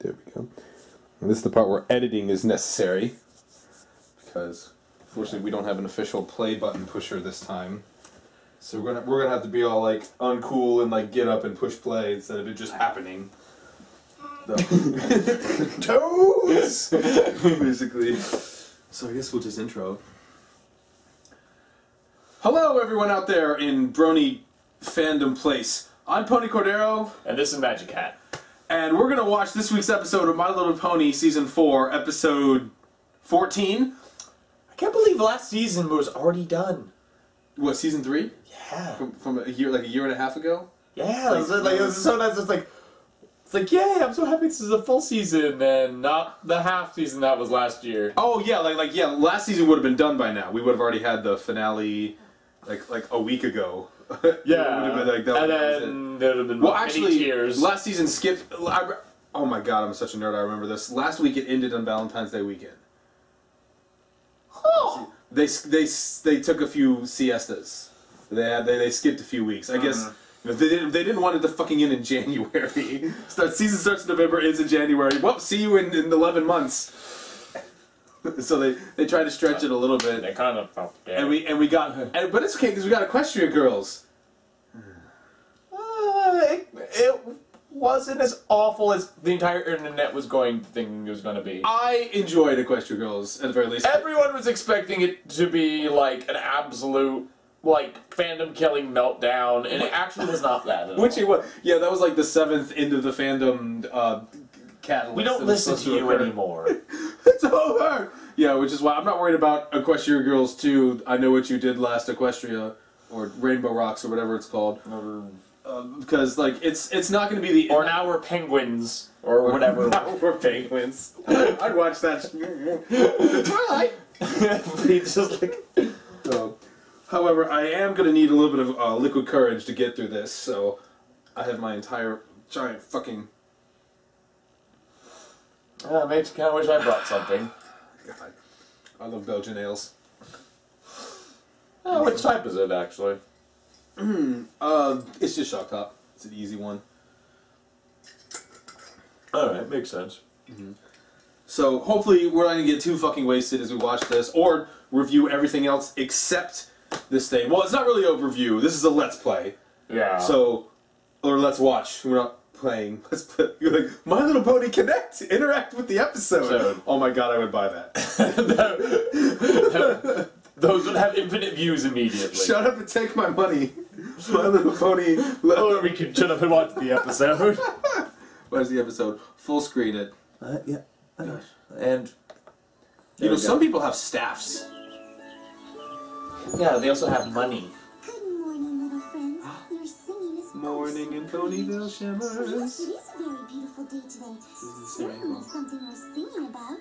There we go. And this is the part where editing is necessary. Because, unfortunately, we don't have an official play button pusher this time. So we're gonna have to be all, like, uncool and, like, get up and push play instead of it just happening. Toes! Basically. So I guess we'll just intro. Hello, everyone out there in Brony fandom place. I'm Pony Cordero. And this is Magic Hat. And we're going to watch this week's episode of My Little Pony Season 4, Episode 14. I can't believe last season was already done. What, Season 3? Yeah. From a year and a half ago? Yeah, it was so nice. It's like, yay, I'm so happy this is a full season and not the half season that was last year. Oh, yeah, last season would have been done by now. We would have already had the finale, like a week ago. Yeah, it would have been like that. And then there would have been many tears. Last season skipped. Oh my god, I'm such a nerd. I remember this. Last week it ended on Valentine's Day weekend. Oh. They took a few siestas. They skipped a few weeks. I guess they didn't want it to fucking end in January. Season starts in November, ends in January. Well, see you in 11 months. So they tried to stretch it a little bit. They kind of felt bad. And we got, but it's okay because we got Equestria Girls. It wasn't as awful as the entire internet was thinking it was going to be. I enjoyed Equestria Girls at the very least. Everyone was expecting it to be like an absolute fandom killing meltdown, and it actually was not that at all. Which it was. Yeah, that was like the 7th end of the fandom catalyst. We don't listen to you anymore. It's over! Yeah, which is why I'm not worried about Equestria Girls 2, I Know What You Did Last Equestria, or Rainbow Rocks, or whatever it's called. Because, it's not going to be the... Or Now We're Penguins, or whatever. Now We're Penguins. I'd watch that. Twilight! It's just like... However, I am going to need a little bit of liquid courage to get through this, so I have my entire giant fucking... Makes me kind of wish I brought something. God, I love Belgian ales. Which type is it, actually? It's just shock top. It's an easy one. Alright, makes sense. So, hopefully we're not going to get too fucking wasted as we watch this, or review everything else except this thing. Well, it's not really a review. This is a let's play. Yeah. So, or let's watch. We're not playing. Let's play. You're like, My Little Pony Connect! Interact with the episode! Oh my god, I would buy that. Those would have infinite views immediately. Shut up and take my money. My Little Pony... Or we could shut up and watch the episode. Where's the episode? Full screen it. Yeah. And... You know, some people have staffs. Yeah, they also have money. Good morning, little friends. Your singing is Morning in Ponyville shimmers. It is a very beautiful day today. Certainly something worth singing about.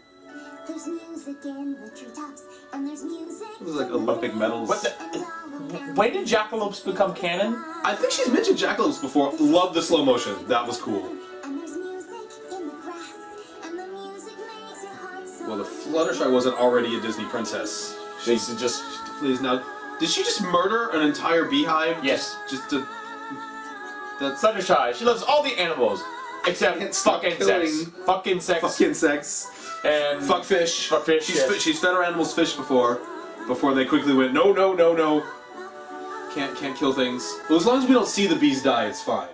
There's music in the treetops, and there's music. This is like Olympic medals. What the? When did jackalopes become canon? I think she's mentioned jackalopes before. Love the slow motion. That was cool. And there's music in the grass, and the music makes your heart so. Well, the Fluttershy wasn't already a Disney princess. She's just... Please, now, did she just murder an entire beehive? Yes. Just to... That's... Fluttershy. She loves all the animals. Except fuck insects. Fuck insects. Fuck insects. And... Fuck fish. Fuck fish, She's fed her animals fish before they quickly went, no, no, no, no. Can't kill things. Well, as long as we don't see the bees die, it's fine.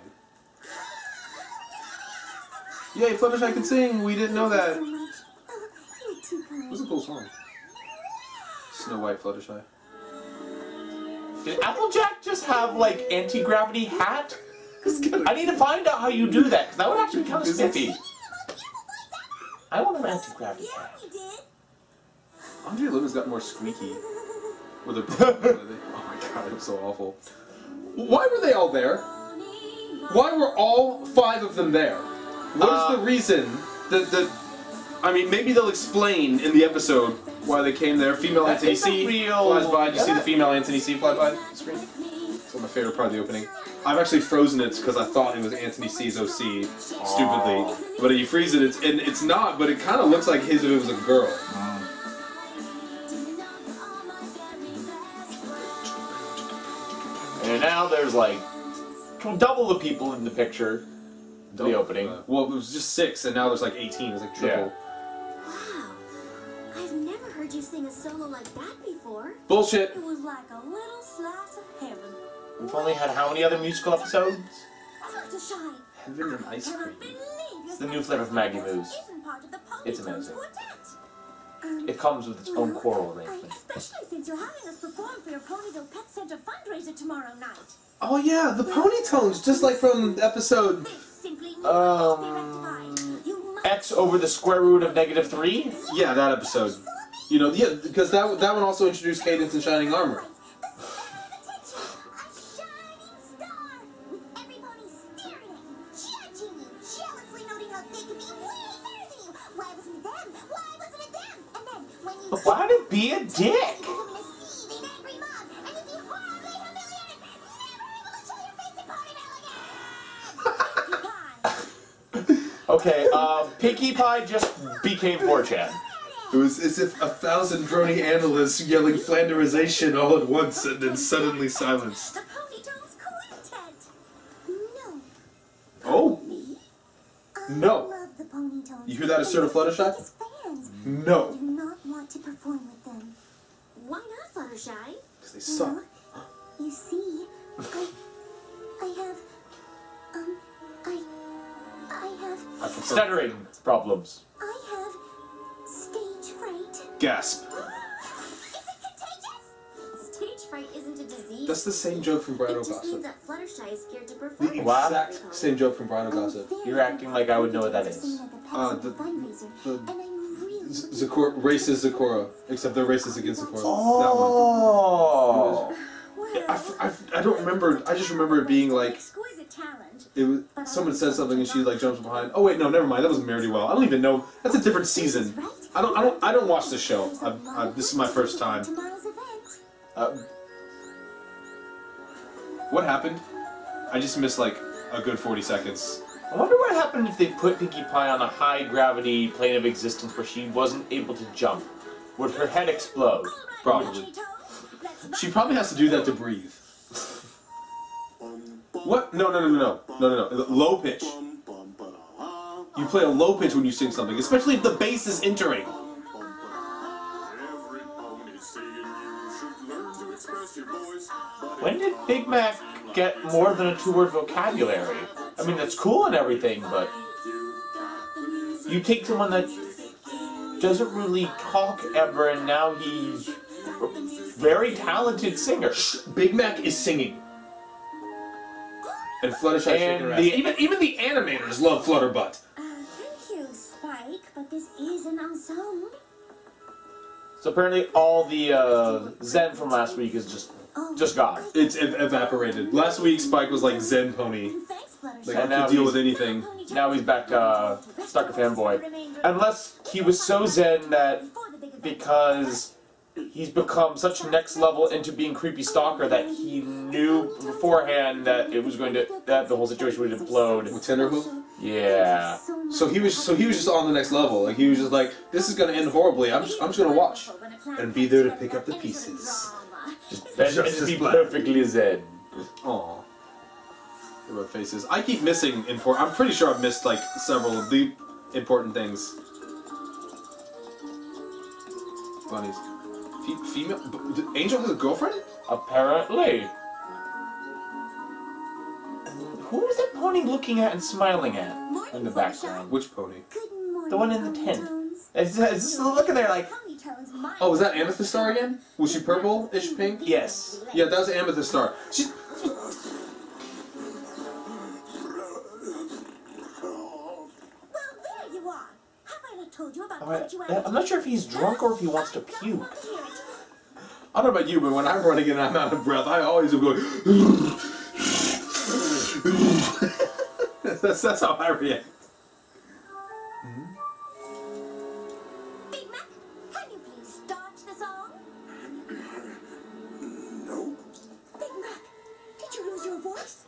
Yay, Fluttershy can sing. We didn't know that. It was a cool song. Snow White Fluttershy. Did Applejack just have, anti-gravity hat? I need to find out how you do that, because that would actually be kind of spiffy. I want an anti-gravity hat. Andre Levin's got more squeaky. With her... Oh my god, it was so awful. Why were they all there? Why were all 5 of them there? What is the reason that... I mean, maybe they'll explain in the episode why they came there. Female Anthony C flies by. Do you see the female Anthony C fly by the screen? It's my favorite part of the opening. I've actually frozen it because I thought it was Anthony C's OC, stupidly. But if you freeze it, it's not, but it kind of looks like his if it was a girl. And now there's double the people in the picture. the opening. Well, it was just 6, and now there's like 18. It's like triple. Yeah. Wow. I've never heard you sing a solo like that before. Bullshit. It was like a little slice of heaven. We've only had how many other musical episodes? Fluttershy. Heaven and ice Never cream. believe It's the new flavor of Maggie Moo's. isn't part of the It's Ponytones amazing. quartet. It comes with its own choral arrangement. Especially since you're having us perform for your Ponyville Pet Center fundraiser tomorrow night. Oh yeah, the Ponytones, just like from episode. This simply needs to be rectified. You must X over the square root of -3? Yeah, that episode. You know, yeah, because that one also introduced Cadence and Shining Armor. Why to be a dick? Okay, Pinkie Pie just became 4chan. It was as if 1,000 droning analysts yelling Flanderization all at once and then suddenly silenced. The Ponytones quartet. No. Oh! I No. love the Ponytones. You hear that, Assertive Fluttershy? Biggest fans. No. I do not want to perform with them. Why not, Fluttershy? Because they suck. You see, I have, I have, Stuttering problems. I have stage fright. Gasp. Is it contagious? Stage fright isn't a disease. That's the same joke from Bridal It just means Gossip. that Fluttershy is scared to perform. The What? exact same joke from Bridal Gossip. You're acting like I would know what that is. Zakora, racist Zakora. Except they're racist against Zakora. Oh. I don't remember. I just remember it being like Exquisite talent. it was. Someone said something and she like jumps behind. Oh wait, no, never mind. That was Marry Well. I don't even know. That's a different season. I don't watch the show. This is my first time. Tomorrow's event. What happened? I just missed like a good 40 seconds. I wonder what happened if they put Pinkie Pie on a high gravity plane of existence where she wasn't able to jump. Would her head explode? Probably. She probably has to do that to breathe. What? No. Low pitch. You play a low pitch when you sing something, especially if the bass is entering. When did Big Mac get more than a 2-word vocabulary? I mean, that's cool and everything, but you take someone that doesn't really talk ever, and now he's a very talented singer. Big Mac is singing. And Fluttershy shaking her ass. Even the animators love Flutterbutt. Thank you, Spike, but this is an ensemble. So apparently all the Zen from last week is just gone. It's evaporated. Last week Spike was like Zen Pony. Thanks, Fluttershy. Like And I now could deal he's- with anything. Now he's back to Stalker Fanboy. Unless he was so Zen that because he's become such next level into being creepy stalker that he knew beforehand that it was going to that the whole situation would implode. With Tenderhoof? Yeah. So he was just on the next level. Like he was just like, this is gonna end horribly. I'm just gonna watch and be there to pick up the pieces. Just Just be black. perfectly Zen. Aww. About faces. I keep missing I'm pretty sure I've missed like several of the important things. Bunnies. Female. Angel has a girlfriend? Apparently. Who was that pony looking at and smiling at in the background? Which pony? Good morning, The one in the tent. Ponytones. It's just looking there like, Ponytones, my Oh, was that Amethyst Star again? Was she purple-ish pink? yes. Yeah, that was Amethyst Star. She. Well, there you are. Have I not told you about punctuality? I'm not sure if he's drunk or if he wants to puke. I don't know about you, but when I'm running and I'm out of breath, I always am going. that's how I react. Big Mac, can you please start the song? Nope. Big Mac, did you lose your voice?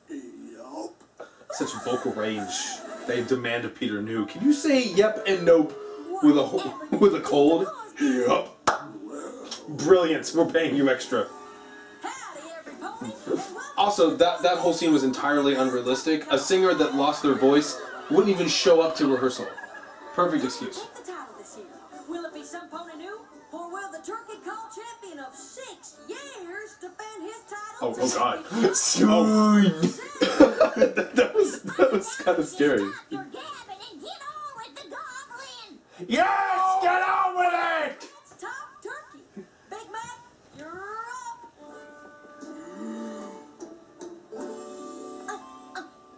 Yup. Such vocal range. They demand of Peter New. Can you say yep and nope with a cold? Yup. Brilliant. We're paying you extra. Howdy, every pony, and welcome Also, that whole scene was entirely unrealistic. A singer that lost their voice wouldn't even show up to rehearsal. Perfect excuse. Pick the title this year. Will it be some pony new, or will the turkey call champion of 6 years defend his title? Oh God. Soon. that was kind of scary. Your gabbing and get on with the goblin. Yes, get on with it. It's top turkey. Big Mac, you're up.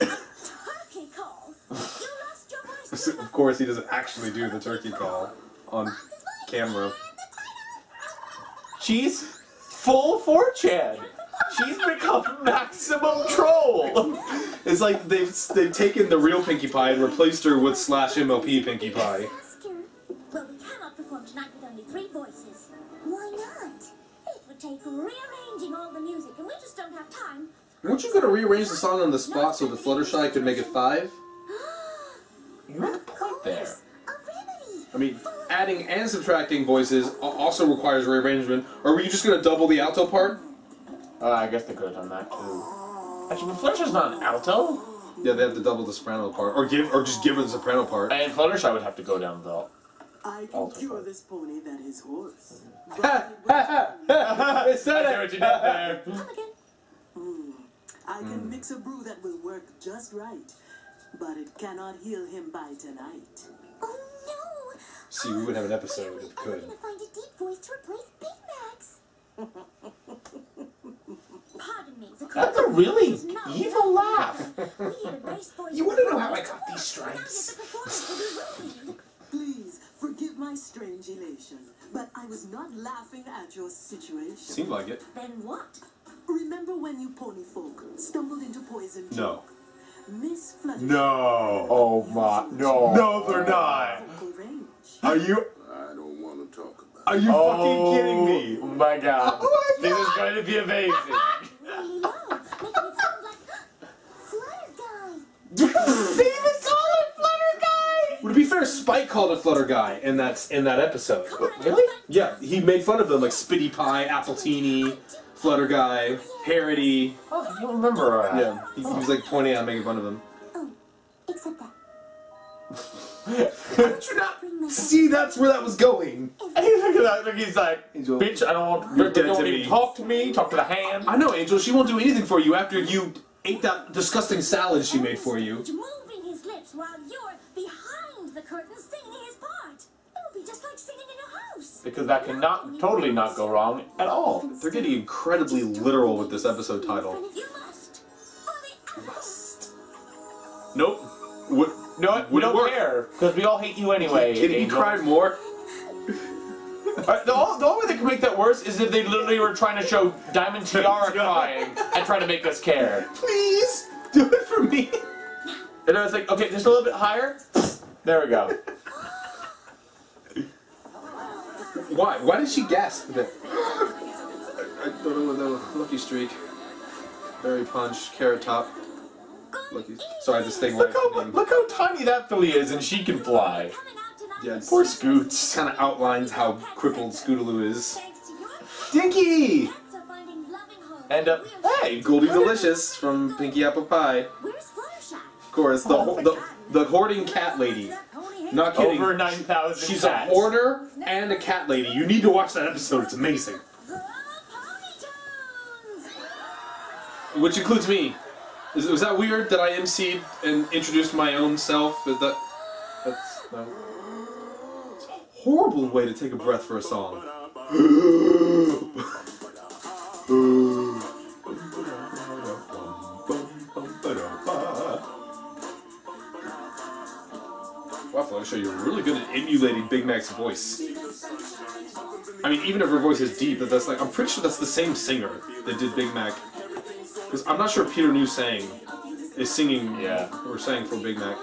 Turkey call. You lost your voice. Of course, he doesn't actually do the turkey call on camera. She's full 4chan. She's become maximum troll. It's like they've taken the real Pinkie Pie and replaced her with /MLP Pinkie Pie. Well, we cannot perform tonight with only 3 voices. Why not? It would take rearranging all the music, and we just don't have time. Weren't you going to rearrange the song on the spot so the Fluttershy could make it 5? You make a point there. A remedy. I mean, adding and subtracting voices also requires rearrangement. Or were you just going to double the alto part? I guess they could have done that too. Actually, but Fluttershy's not an alto. Yeah, they have to double the soprano part, or just give her the soprano part. And Fluttershy would have to go down the. I can cure this pony that is hoarse. It said I see what you did there. Come again. I can mix a brew that will work just right, but it cannot heal him by tonight. Oh no! See, we would have an episode if it I'm could. gonna find a deep voice to replace Big Mac's. Pardon me. The That's a really is not evil laugh. We need a bass voice. You wanna know how I got these stripes? The performance will be ruined. Please forgive my strange elation, but I was not laughing at your situation. Seemed like it. Then what? Remember when you pony folk stumbled into poison? No. Miss Fluttershy. No. Oh my, no. No, they're not. Vocal range. Are you? I don't want to talk about it. Are you fucking kidding me? Oh my god. Oh my This is God. going to be amazing. Really low, making it sound like Flutter Guy. They even call it Flutter Guy! Well, to be fair, Spike called it Flutter Guy in that episode. Really? Yeah, he made fun of them like Spitty Pie, Appletini, Flutter Guy, Harity. Oh, you remember that. Yeah, he was like pointing out, making fun of him. Oh, except that. How did you not see that's where that was going? And he's looking at that, like he's like, Angel, bitch, I don't want, you're dead don't to even me. talk to me, talk to the hand. I know, Angel. She won't do anything for you after you ate that disgusting salad she made for you. Moving his lips while you're behind the curtain singing his part. It would be just like singing in your house. Because that can totally not go wrong at all. They're getting incredibly literal with this episode title. You must. For the apples. Nope. What? No, we Would it don't work? care, because we all hate you anyway. Can he Angel. cry more? The only way they can make that worse is if they literally were trying to show Diamond Tiara crying and trying to make us care. Please do it for me. And I was like, okay, just a little bit higher. There we go. Why? Why did she gasp there? I don't know what that was. Lucky streak. Berry punch. Carrot top. Lucky. Sorry, this thing. Look how tiny that filly is, and she can fly. Coming out tonight. Yeah, it's Poor Scoots. kind of outlines how crippled Scootaloo is. Thanks to your Dinky! cats are finding loving homes. And hey, Goldie Delicious from Pinkie Apple Pie. Where's Fluttershy? Of course, the hoarding cat lady. Not kidding. over 9,000 She's cats. a hoarder and a cat lady. You need to watch that episode. It's amazing. The Pony Tunes. Which includes me. Was that weird that I emceed and introduced my own self? That's no. It's a horrible way to take a breath for a song. Wow, Fluttershy, you're really good at emulating Big Mac's voice. I mean, even if her voice is deep, that's like, I'm pretty sure that's the same singer that did Big Mac. Because I'm not sure Peter New is singing, Yeah. or sang for Big Mac.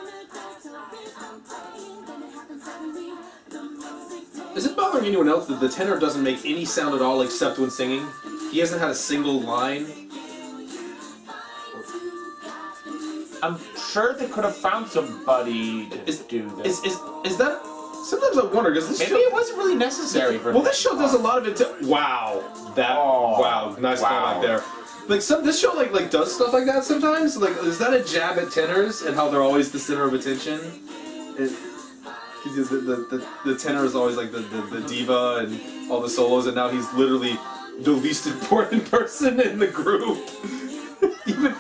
Is it bothering anyone else that the tenor doesn't make any sound at all except when singing? He hasn't had a single line. I'm sure they could have found somebody to do this. Is that? Sometimes I wonder because this Maybe show. it wasn't really necessary for. Well, this show does a lot of it too. Wow, that. Oh, wow, nice wow. callback there. Like this show like does stuff like that sometimes. Like, is that a jab at tenors and how they're always the center of attention? Because the tenor is always like the diva and all the solos, and now he's literally the least important person in the group.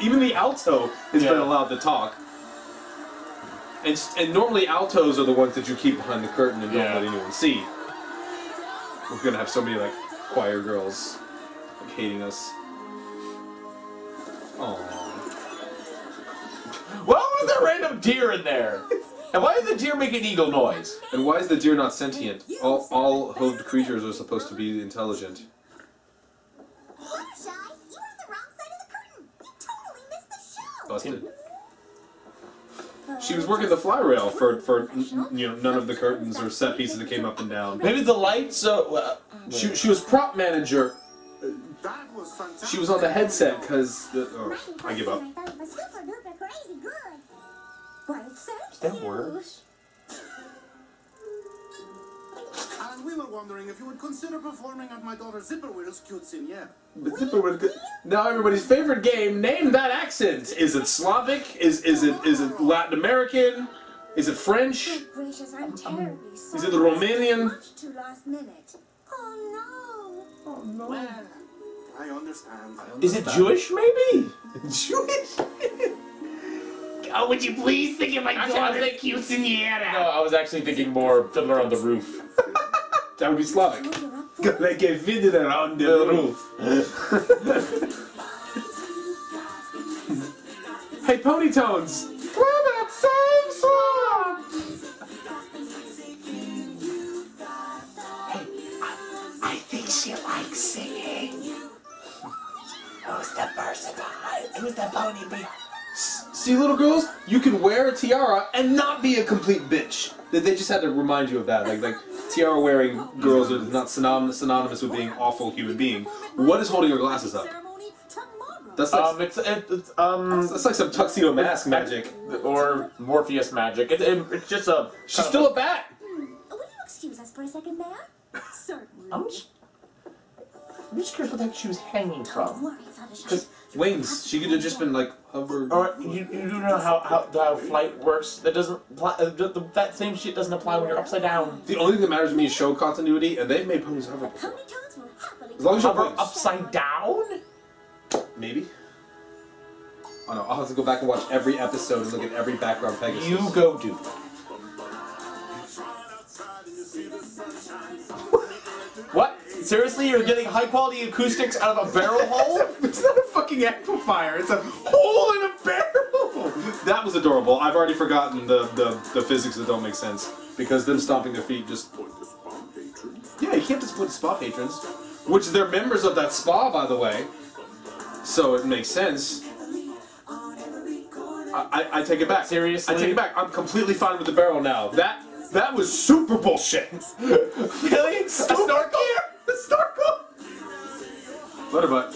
even the alto has been allowed to talk. And normally altos are the ones that you keep behind the curtain and don't let anyone see. We're gonna have so many like choir girls like hating us. Aww. Why was there random deer in there? And why did the deer make an eagle noise? And why is the deer not sentient? All hooved creatures are supposed to be intelligent. Fluttershy, you were on the wrong side of the curtain. You totally missed the show. Busted. She was working the fly rail for none of the curtains or set pieces that came up and down. Maybe the lights. She was prop manager. She was on the headset because I give up. I thought it was super duper crazy good. Why, it's so Is that words? And we were wondering if you would consider performing at my daughter Zipperwill's quinceañera. Now everybody's favorite game. Name that accent. Is it Slavic? Is it Latin American? Is it French? Good gracious, I'm terribly sorry. Is it the Romanian? Much too last minute. Oh no. Oh no. Well, I understand. Is it Jewish, maybe? Jewish? Oh, would you please think of my daughter's quinceañera? No, I was actually thinking more Fiddler on the Roof. That would be Slavic. Like a fiddler on the roof. Hey, Ponytones! Play that same song! I think she likes singing. Who's the person behind? Who's the pony behind? See, little girls, you can wear a tiara and not be a complete bitch. They just had to remind you of that. Like tiara-wearing girls are not synonymous with being awful human being. What is holding your glasses up? That's like, that's like some tuxedo mask magic. Or Morpheus magic. It's just a... She's still a bat! Will you excuse us for a second, Mayor? Certainly. I'm just curious what the heck she was hanging Don't from. worry, Fluttershy. Because Wings. She could have just been like hovered. or you do know how flight works. That doesn't apply, that same shit doesn't apply when you're upside down. The only thing that matters to me is show continuity, and they've made ponies hover before. Ponytones will happily As long as you're Hover wings. upside down? Maybe. Oh no, I'll have to go back and watch every episode and look at every background Pegasus. You go do that. What? Seriously, you're getting high quality acoustics out of a barrel hole? It's not a fucking amplifier, it's a hole in a barrel! That was adorable. I've already forgotten the physics that don't make sense. Because them stomping their feet just... Yeah, you can't just put spa patrons. Which they're members of that spa, by the way. So it makes sense. I take it back. Seriously? I take it back. I'm completely fine with the barrel now. That was super bullshit. Really? A snorkel? A snorkel? Flutterbutt.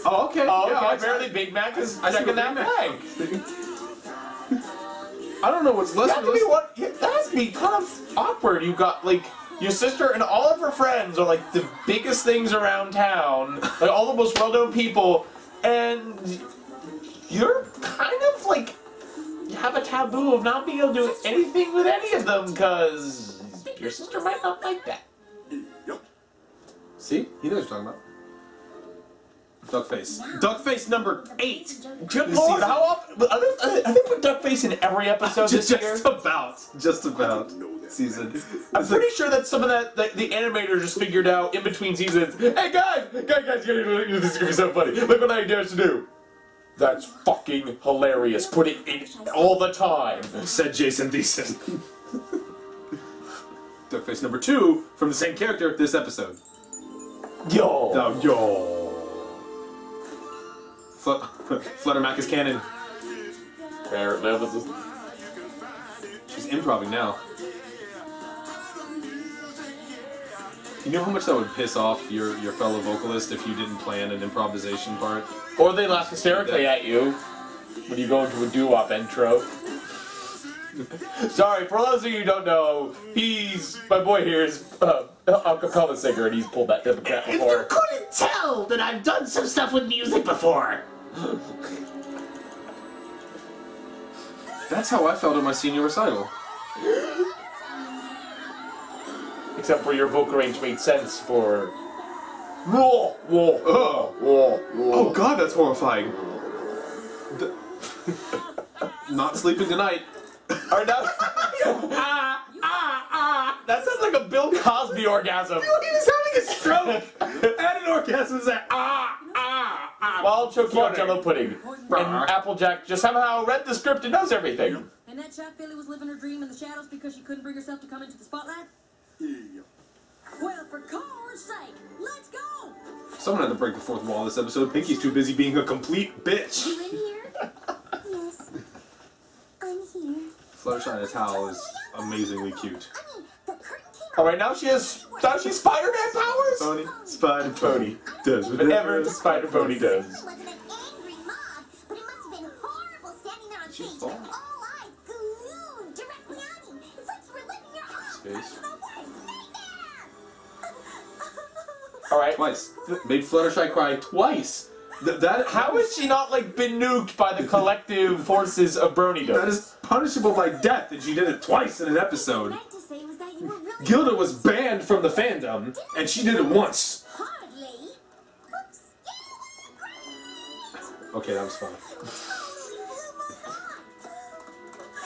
Oh, okay. Oh, yeah, okay. I- Apparently Big Mac is I see checking what that Big Mac- flag. I don't know what's less. That has to be kind of awkward. You got, like, your sister and all of her friends are, like, the biggest things around town. Like, all the most well-known people. And you're kind of, like, you have a taboo of not being able to do anything with any of them, because your sister might not like that. See? He knows what you're talking about. Duckface. Duckface number 8. Good lord, how often? I think with Duckface in every episode this year. Just about. Season. I'm pretty sure that some of that the animator just figured out in between seasons. Hey guys, this is gonna be so funny. Look what I dared to do. That's fucking hilarious. Put it in all the time. Said Jason Thiessen. Duckface number 2 from the same character this episode. Yo. Oh, yo. Fluttermack is canon. She's improvising now. You know how much that would piss off your fellow vocalist if you didn't plan an improvisation part? Or they laugh hysterically at you when you go into a doo-wop intro. Sorry, for those of you who don't know, my boy here is a cappella singer, and he's pulled that type of crap If before. you couldn't tell, then I've done some stuff with music before. That's how I felt at my senior recital. Except for your vocal range made sense for... Whoa, whoa, Oh. whoa, whoa. Oh god, that's horrifying. Not sleeping tonight. Alright, now... That sounds like a Bill Cosby orgasm. He was having a stroke and an orgasm. Was like, While choking on Jello pudding. And Applejack just somehow read the script and knows everything. And that shot Filli was living her dream in the shadows because she couldn't bring herself to come into the spotlight? Well, for Cord's sake, let's go! Someone had to break the fourth wall this episode. Pinky's too busy being a complete bitch. You in here? Yes. I'm here. Fluttershy in a towel is amazingly cute. I mean, the curtain came Alright, now she's Spider-Man powers? Pony, Spider Pony, does Whatever the Spider Pony does. It wasn't an angry mob, but it must have been horrible standing there on She's stage, falling. all eyes glued directly on you. It's like you were living your own. Space. The worst nightmare. Alright. Twice. Made Fluttershy cry twice. How has she not, like, been nuked by the collective forces of Brony That is punishable by death, and she did it twice in an episode. What I meant to say was that you were really Gilda was banned from the fandom, and she did it once. hardly. Oops. Yeah, great. Okay, that was fun.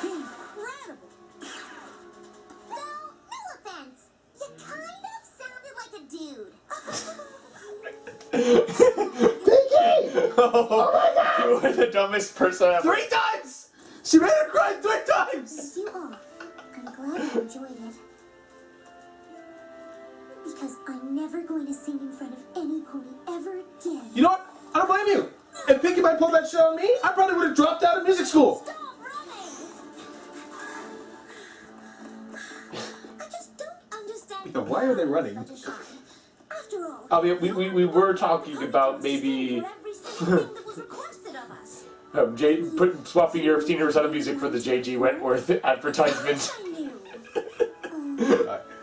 Incredible. No offense. You kind of sounded like a dude. Oh my god! You were the dumbest person ever. 3 times! She made her cry 3 times! You are. I'm glad you enjoyed it. Because I'm never going to sing in front of any pony ever again. You know what? I don't blame you. If Pinky might pull that shit on me, I probably would have dropped out of music school. Stop running! I just don't understand. Yeah, why are they running? After all, I mean, we were talking about maybe every single thing that was requested of us. swapping your senior recital music for the J.G. Wentworth advertisement. I knew.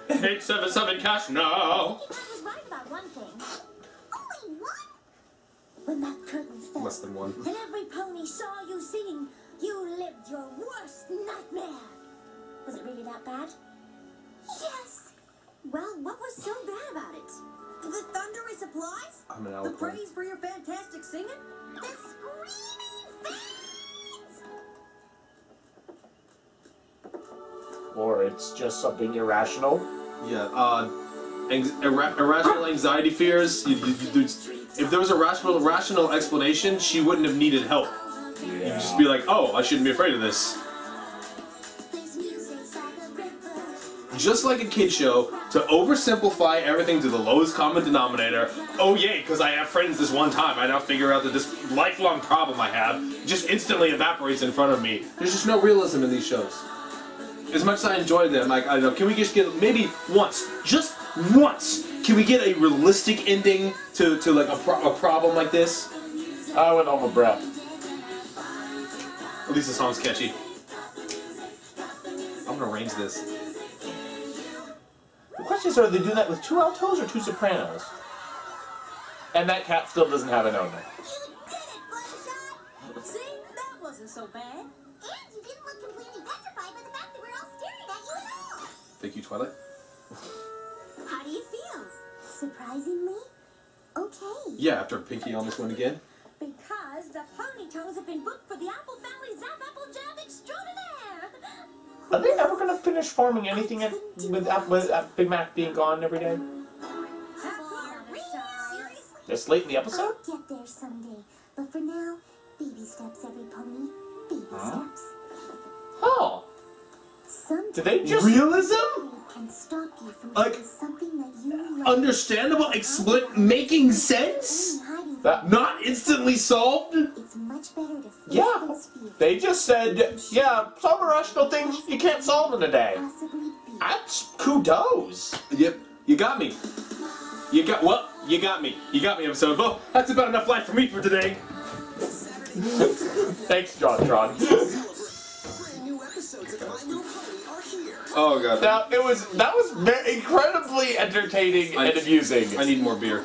877 cash now. I was right about one thing. Only one? When that curtain fell, Less than 1. and every pony saw you singing, you lived your worst nightmare. Was it really that bad? Yes. Well, what was so bad about it? The thunderous applause? I'm an The eloquent. praise for your fantastic singing? The screaming fans! Or it's just something irrational. Yeah, irrational anxiety fears. If there was a rational explanation, she wouldn't have needed help. You'd just be like, oh, I shouldn't be afraid of this. Just like a kid show, to oversimplify everything to the lowest common denominator. Oh yay, because I have friends this one time, I now figure out that this lifelong problem I have just instantly evaporates in front of me. There's just no realism in these shows. As much as I enjoy them, like, I don't know, can we just get, maybe once, just once, can we get a realistic ending to like a problem like this? I went home with breath. At least the song's catchy. I'm gonna arrange this. The question is, are they doing that with 2 altos or 2 sopranos? And that cat still doesn't have an owner. See? That wasn't so bad. And you didn't look completely petrified by the fact that we're all staring at you at all. Thank you, Twilight. How do you feel? Surprisingly, okay. Yeah, after Pinky almost went again. Because the ponytoes have been booked for the Apple Family Zap Applejack Extraordinaire. Are they ever going to finish forming anything with Big Mac being gone every day? Seriously? This late in the episode? I'll get there someday. But for now, baby steps, every pony. Baby steps. Oh. Someday, Did they just... Realism? can stop you from Like, doing something that you love. Understandable, making sense? Hiding That, Not instantly solved? It's much better to face Yeah. those fears. they just said, yeah, some irrational things you can't solve in a day. Possibly be. That's kudos. Yep, you got me. You got me. You got me, episode. Well, that's about enough life for me for today. Thanks, John Tron. Brand new episodes of Oh god. Now that was incredibly entertaining and amusing. I need more beer.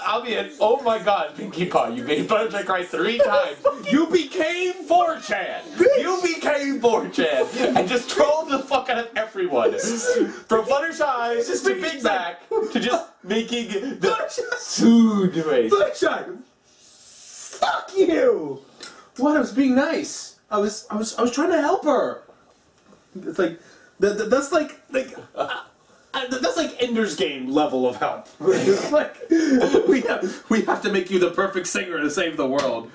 I'll be in. Oh my god, Pinkie Pie, you made Butterfly cry 3 times. You became 4chan. You became 4chan, and just trolled the fuck out of everyone. From Fluttershy to Big Mac to just making the food race. Fluttershy, fuck you. What? I was being nice. I was trying to help her. It's like that's like. That's like Ender's Game level of help. Like we have to make you the perfect singer to save the world.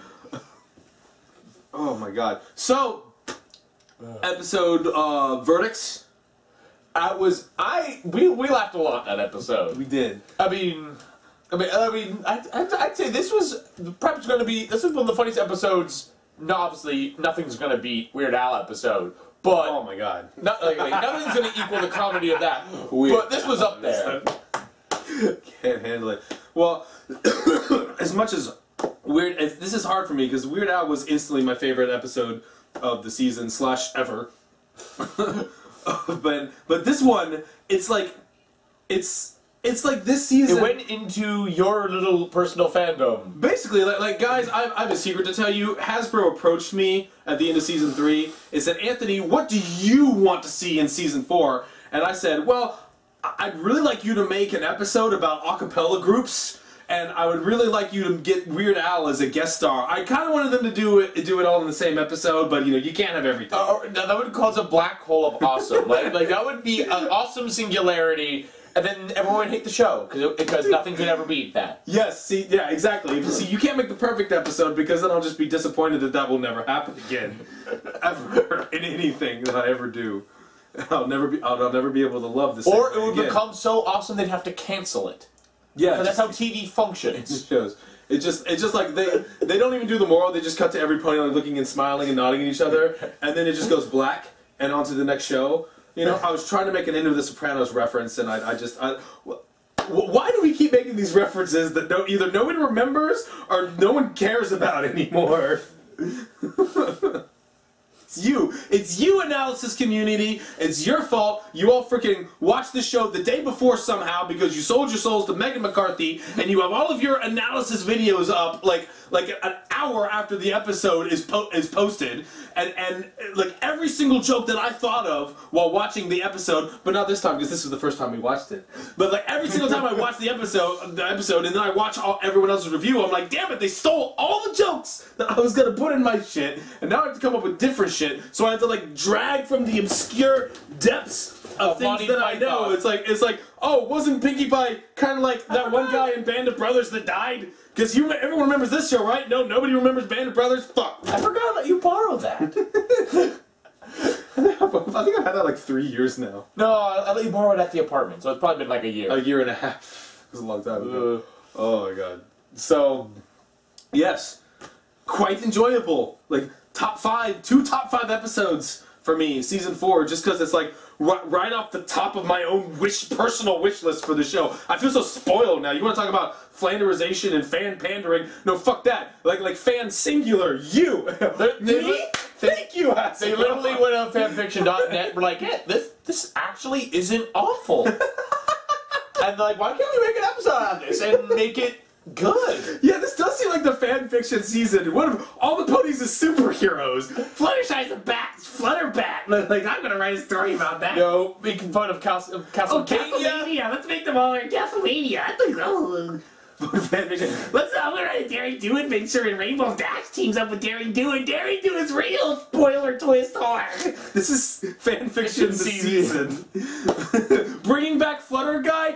Oh my god. So episode verdicts. We laughed a lot that episode. We did. I'd say this was perhaps going to be. This was one of the funniest episodes. No, obviously nothing's going to beat Weird Al episode. But oh my god. Nothing's going to equal the comedy of that. But this was up there. Can't handle it. Well, as much as this is hard for me because Weird Al was instantly my favorite episode of the season / ever. but this one, it's like this season. It went into your little personal fandom. Basically, like guys, I have a secret to tell you. Hasbro approached me at the end of season 3 and said, Anthony, what do you want to see in season 4? And I said, well, I'd really like you to make an episode about a cappella groups, and I would really like you to get Weird Al as a guest star. I kind of wanted them to do it all in the same episode, but you can't have everything. That would cause a black hole of awesome. like that would be an awesome singularity. And then everyone would hate the show because nothing could ever beat that. Yes, see, yeah, exactly. See, you can't make the perfect episode because then I'll just be disappointed that will never happen again, ever in anything that I ever do. I'll never be able to love this. Or it would become so awesome they'd have to cancel it. Yeah, that's how TV functions. It shows. It's just like they don't even do the moral. They just cut to every pony like looking and smiling and nodding at each other, and then it just goes black and on to the next show. I was trying to make an End of the Sopranos reference, and why do we keep making these references that either no one remembers or no one cares about anymore? It's you, analysis community. It's your fault. You all freaking watched the show the day before somehow because you sold your souls to Megan McCarthy, and you have all of your analysis videos up like an hour after the episode is posted, and like every single joke that I thought of while watching the episode, but not this time because this was the first time we watched it. But like every single time I watched the episode, and then I watch everyone else's review, I'm like, damn it, they stole all the jokes that I was gonna put in my shit, and now I have to come up with different shit. So I have to like drag from the obscure depths of things that I know. It's like, oh, wasn't Pinkie Pie kind of like that one guy in Band of Brothers that died? Because everyone remembers this show, right? No, nobody remembers Band of Brothers. Fuck. I forgot that you borrowed that. I think I've had that like 3 years now. No, I let you borrow it at the apartment, so it's probably been like a year. A year and a half. It was a long time ago. Oh my god. So, yes, quite enjoyable. Like two top 5 episodes for me, season 4, just because it's like right off the top of my own personal wish list for the show. I feel so spoiled now. You want to talk about flanderization and fan pandering? No, fuck that. Like fan singular. You. Me? Thank you. They literally went on fanfiction.net and were like, yeah, this actually isn't awful. And like, why can't we make an episode out of this and make it good? Yeah, this does seem like the fanfiction season. One of all the ponies is superheroes. Fluttershy's a bat. Flutterbat. Like, I'm gonna write a story about that. No, making fun of Castlevania. Castlevania. Let's make them all like Castlevania. I think fanfiction. I'm gonna write a Daring Do adventure and Rainbow Dash teams up with Daring Do, and Daring Do is real. Spoiler twist hard. This is fanfiction season. Bringing back Flutter Guy.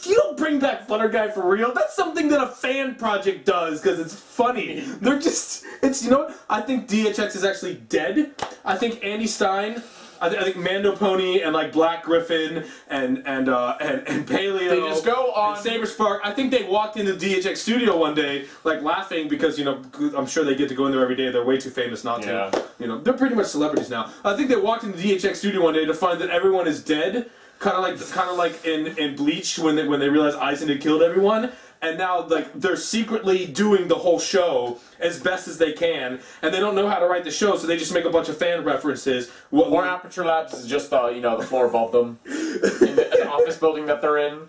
You don't bring back Flutter Guy for real. That's something that a fan project does because it's funny. You know what? I think DHX is actually dead. I think Andy Stein, I think Mando Pony and like Black Griffin and Paleo. They just go on. And Saber Spark. I think they walked into the DHX studio one day like laughing because I'm sure they get to go in there every day. They're way too famous not to. They're pretty much celebrities now. I think they walked into the DHX studio one day to find that everyone is dead. Kind of like in Bleach when they realized Aizen had killed everyone, and now like they're secretly doing the whole show as best as they can, and they don't know how to write the show, so they just make a bunch of fan references. Or Aperture Labs is just the the floor above them in the office building that they're in.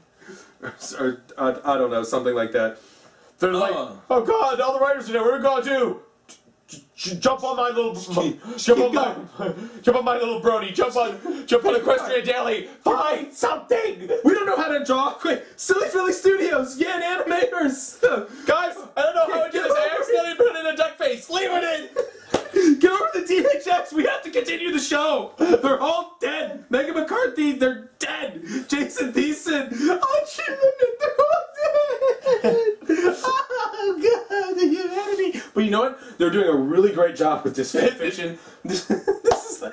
Or, I don't know, something like that. They're like, oh god, all the writers are there. What are we gonna do? Jump on my little, jump on my little Brody. Jump on Equestria Daily. Find something. We don't know how to draw. Quick, Silly Philly Studios, yeah, and animators. Guys, I don't know how to do this. I accidentally put it in a duck face. Leave it in. Get over the DHX. We have to continue the show. They're all dead. Megan McCarthy, they're dead. Jason Thiessen, Archie Limit, they're all dead. Oh god, the humanity. But you know what? They're doing a really great job with this fanfiction.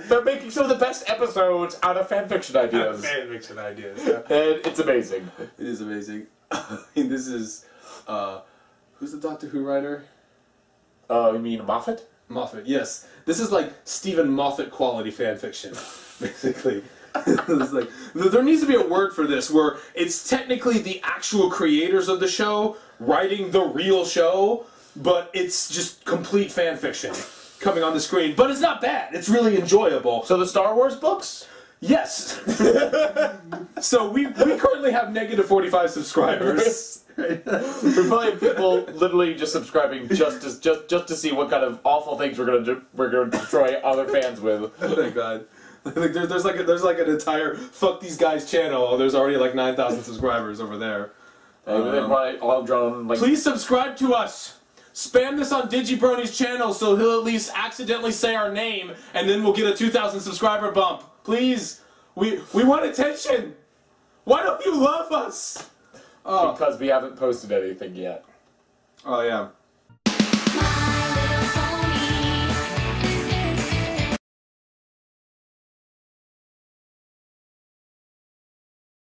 They're making some of the best episodes out of fanfiction ideas. Fanfiction ideas. Yeah. And it's amazing. It is amazing. I mean, this is who's the Doctor Who writer? You mean Moffat? Moffat, yes. This is like Stephen Moffat quality fanfiction, basically. It's like, there needs to be a word for this where it's technically the actual creators of the show writing the real show, but it's just complete fanfiction coming on the screen. But it's not bad. It's really enjoyable. So the Star Wars books? Yes. So we currently have negative 45 subscribers. We're probably people literally just subscribing just to see what kind of awful things we're gonna destroy other fans with. Oh my god. Like there's like an entire fuck these guys channel. There's already like 9,000 subscribers over there. They're probably all drawn like. Please subscribe to us. Spam this on DigiBrony's channel so he'll at least accidentally say our name, and then we'll get a 2,000 subscriber bump. Please, we want attention. Why don't you love us? Because we haven't posted anything yet. Oh yeah.